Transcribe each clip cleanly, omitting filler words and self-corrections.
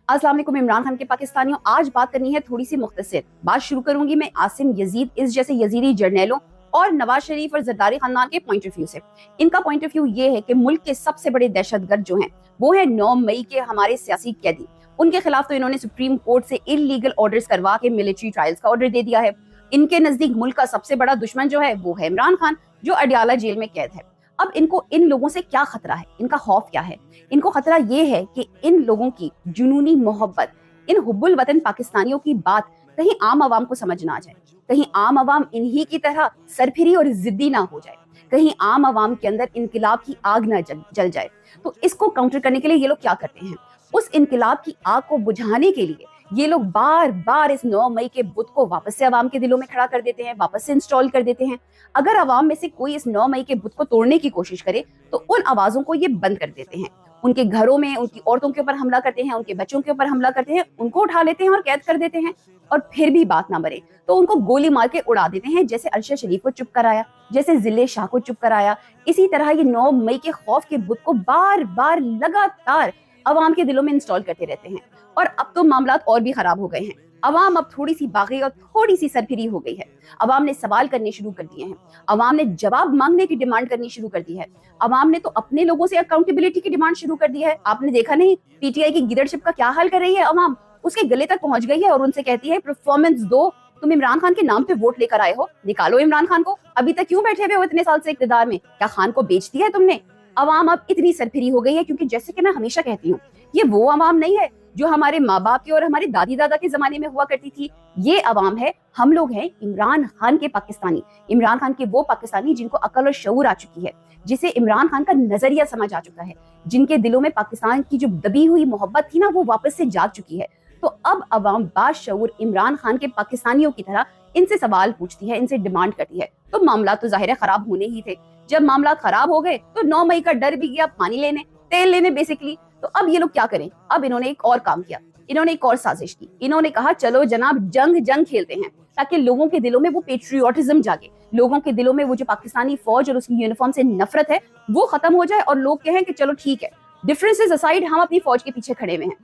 अस्सलाम वालेकुम इमरान खान के पाकिस्तानियों, आज बात करनी है थोड़ी सी मुख्तसर। बात शुरू करूंगी मैं आसिम यजीद इस जैसे यजीदी जर्नैलों और नवाज शरीफ और जरदारी खानदान के पॉइंट ऑफ व्यू से। इनका पॉइंट ऑफ व्यू ये है कि मुल्क के सबसे बड़े दहशतगर्द जो हैं वो है 9 मई के हमारे सियासी कैदी। उनके खिलाफ तो इन्होंने सुप्रीम कोर्ट से इलीगल ऑर्डर्स करवा के मिलिट्री ट्रायल्स का ऑर्डर दे दिया है। इनके नजदीक मुल्क का सबसे बड़ा दुश्मन जो है वो है इमरान खान, जो अडियाला जेल में कैद है। अब इनको इन लोगों से क्या खतरा है, इनका खौफ क्या है? इनको खतरा ये है कि इन लोगों की जुनूनी मोहब्बत, इन हुब्बुल वतन पाकिस्तानियों की बात कहीं आम आवाम को समझ ना आ जाए, कहीं आम आवाम इन्हीं की तरह सरफिरी और जिद्दी ना हो जाए, कहीं आम आवाम के अंदर इनकिलाब की आग ना जल जाए। तो इसको काउंटर करने के लिए ये लोग क्या करते हैं, उस इनकिलाब की आग को बुझाने के लिए ये लोग बार बार इस 9 मई के बुत को वापस से अवाम के दिलों में खड़ा कर देते हैं, वापस से इंस्टॉल कर देते हैं। अगर अवाम में से कोई इस 9 मई के बुत को तोड़ने की कोशिश करे तो उन आवाजों को ये बंद कर देते हैं। उनके घरों में उनकी औरतों के ऊपर हमला करते हैं, उनके बच्चों के ऊपर हमला करते हैं, उनको उठा लेते हैं और कैद कर देते हैं। और फिर भी बात ना मरे तो उनको गोली मार के उड़ा देते हैं, जैसे अरशद शरीफ को चुप कराया, जैसे जिले शाह को चुप कराया। इसी तरह ये 9 मई के खौफ के बुत को बार बार लगातार अवाम के दिलों में इंस्टॉल करते रहते हैं। और अब तो मामलात और भी खराब हो गए हैं। अवाम अब थोड़ी सी बागी और थोड़ी सी सरफिरी हो गई है। अवाम ने सवाल करने शुरू कर दिए हैं, अवाम ने जवाब मांगने की डिमांड करनी शुरू कर दी है। अवाम ने तो अपने लोगों से अकाउंटेबिलिटी की डिमांड शुरू कर दी है। आपने देखा नहीं पीटीआई की गिदड़शिप का क्या हाल कर रही है अवाम, उसके गले तक पहुंच गई है और उनसे कहती है परफॉर्मेंस दो, तुम इमरान खान के नाम पे वोट लेकर आए हो, निकालो इमरान खान को, अभी तक क्यों बैठे हुए हो इतने साल से इक्तिदार में, क्या खान को बेच दिया है तुमने? अवाम अब इतनी सरफिरी हो गई है क्योंकि जैसे कि मैं हमेशा कहती हूँ, ये वो अवाम नहीं है जो हमारे माँ बाप के और हमारे दादी दादा के जमाने में हुआ करती थी। ये अवाम है, हम लोग हैं इमरान खान के पाकिस्तानी, इमरान खान के वो पाकिस्तानी जिनको अकल और शऊर आ चुकी है, जिसे इमरान खान का नजरिया समझ आ चुका है, जिनके दिलों में पाकिस्तान की जो दबी हुई मोहब्बत थी ना वो वापस से जाग चुकी है। तो अब अवाम बाशऊर इमरान खान के पाकिस्तानियों की तरह इनसे सवाल पूछती है, इनसे डिमांड करती है। तो मामला तो जाहिर है खराब होने ही थे। जब मामला खराब हो गए तो 9 मई का डर भी गया पानी लेने, तेल लेने बेसिकली। तो अब ये लोग क्या करें, अब इन्होंने एक और काम किया, इन्होंने एक और साजिश की। इन्होंने कहा चलो जनाब जंग खेलते हैं, ताकि लोगों के दिलों में वो पेट्रियोटिज्म जागे, लोगों के दिलों में वो जो पाकिस्तानी फौज और उसकी यूनिफॉर्म से नफरत है वो खत्म हो जाए और लोग कहें कि चलो ठीक है, डिफरेंसेस असाइड हम अपनी फौज के पीछे खड़े हुए हैं।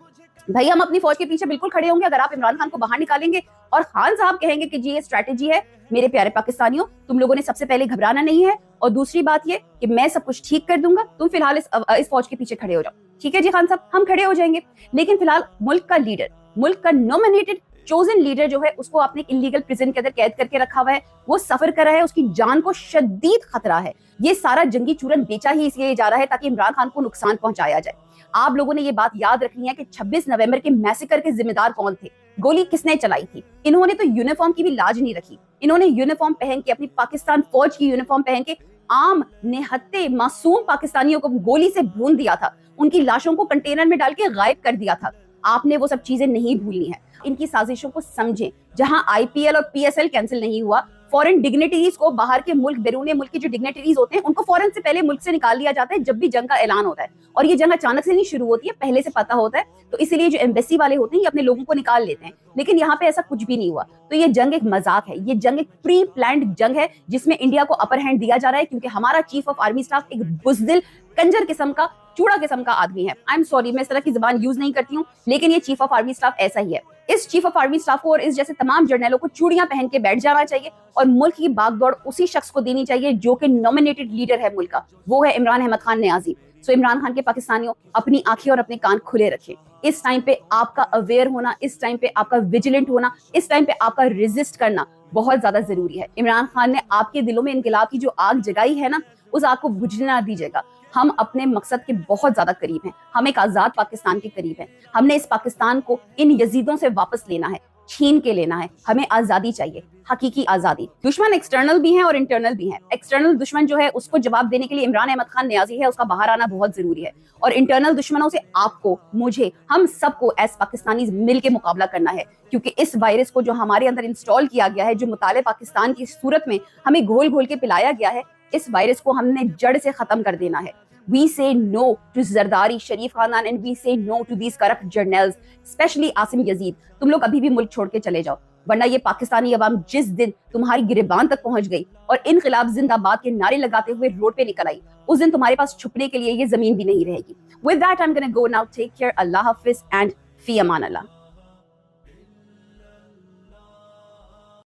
भाई हम अपनी फौज के पीछे बिल्कुल खड़े होंगे अगर आप इमरान खान को बाहर निकालेंगे और खान साहब कहेंगे कि जी ये स्ट्रैटेजी है। मेरे प्यारे पाकिस्तानियों, तुम लोगों ने सबसे पहले घबराना नहीं है, और दूसरी बात ये कि मैं सब कुछ ठीक कर दूंगा, तुम फिलहाल इस फौज के पीछे खड़े हो जाओ। ठीक है जी खान साहब, हम खड़े हो जाएंगे, लेकिन फिलहाल मुल्क का लीडर, मुल्क का नॉमिनेटेड चोजन लीडर जो है उसको आपने इलीगल प्रिजन के अंदर कैद करके रखा हुआ है, वो सफर कर रहा है, उसकी जान को शदीद खतरा है। ये सारा जंगी चूरन बेचा ही इसलिए जा रहा है ताकि इमरान खान को नुकसान पहुंचाया जाए। आप लोगों ने ये बात याद रखनी है कि 26 नवंबर के मैसेकर के जिम्मेदार कौन थे, गोली किसने चलाई थी। इन्होंने तो यूनिफॉर्म की भी लाज नहीं रखी, इन्होंने यूनिफॉर्म पहन के, अपनी पाकिस्तान फौज की यूनिफॉर्म पहन के आम निहत्ते मासूम पाकिस्तानियों को गोली से भून दिया था, उनकी लाशों को कंटेनर में डाल के गायब कर दिया था। आपने वो सब चीजें नहीं भूलनी है। इनकी साजिशों को समझें। जहां आईपीएल और पीएसएल कैंसिल नहीं हुआ, फॉरेन डिग्नेटरीज को, बाहर के मुल्क, बैरून मुल्क के जो डिग्नेटरीज होते हैं उनको फॉरेन से पहले मुल्क से निकाल लिया जाता है जब भी जंग का ऐलान होता है। और ये जंग अचानक से नहीं शुरू होती है, पहले से पता होता है, तो इसीलिए जो एम्बेसी वाले होते हैं ये अपने लोगों को निकाल लेते हैं। लेकिन यहाँ पे ऐसा कुछ भी नहीं हुआ। तो ये जंग एक मजाक है, ये जंग एक प्री प्लान्ड जंग है जिसमें इंडिया को अपर हैंड दिया जा रहा है, क्योंकि हमारा चीफ ऑफ आर्मी स्टाफ एक बुज़दिल, कंजर किस्म का, चूड़ा किस्म का आदमी है। आई एम सॉरी, मैं इस तरह की जुबान यूज नहीं करती हूँ, लेकिन ये चीफ ऑफ आर्मी स्टाफ ऐसा ही है। इस चीफ ऑफ आर्मी स्टाफ को और इस जैसे तमाम जर्नलों को चूड़ियां पहन के बैठ जाना चाहिए और मुल्क की बागदौड़ उसी शख्स को देनी चाहिए जो कि नॉमिनेटेड लीडर है मुल्क का, वो है इमरान अहमद खान नियाजी। सो इमरान खान के पाकिस्तानियों, अपनी आंखें और अपने कान खुले रखें। इस टाइम पे आपका अवेयर होना, इस टाइम पे आपका विजिलेंट होना, इस टाइम पे आपका रेजिस्ट करना बहुत ज्यादा जरूरी है। इमरान खान ने आपके दिलों में इनकलाब की जो आग जगाई है ना, उस आग को बुझने ना दीजिएगा। हम अपने मकसद के बहुत ज्यादा करीब हैं, हम एक आजाद पाकिस्तान के करीब हैं। हमने इस पाकिस्तान को इन यजीदों से वापस लेना है, छीन के लेना है। हमें आजादी चाहिए, हकीकी आजादी। दुश्मन एक्सटर्नल भी हैं और इंटरनल भी हैं। एक्सटर्नल दुश्मन जो है उसको जवाब देने के लिए इमरान अहमद खान नियाजी है, उसका बाहर आना बहुत जरूरी है। और इंटरनल दुश्मनों से आपको, मुझे, हम सबको एज पाकिस्तानी मिल के मुकाबला करना है, क्योंकि इस वायरस को जो हमारे अंदर इंस्टॉल किया गया है, जो मुताले पाकिस्तान की सूरत में हमें घोल घोल के पिलाया गया है, इस वायरस को हमने जड़ से खत्म कर देना है। We say no to Zardari, शरीफ खानदान, and we say no to these corrupt journals, especially Asim Yazid. तुम लोग अभी भी मुल्क छोड़ के चले जाओ, वरना ये पाकिस्तानी अवाम जिस दिन तुम्हारी गिरबान तक पहुंच गई और इनखिलाफ जिंदाबाद के नारे लगाते हुए रोड पे निकल आई, उस दिन तुम्हारे पास छुपने के लिए ये जमीन भी नहीं रहेगी। With that, I'm gonna go now. Take care. Allah Hafiz and فی امان اللہ.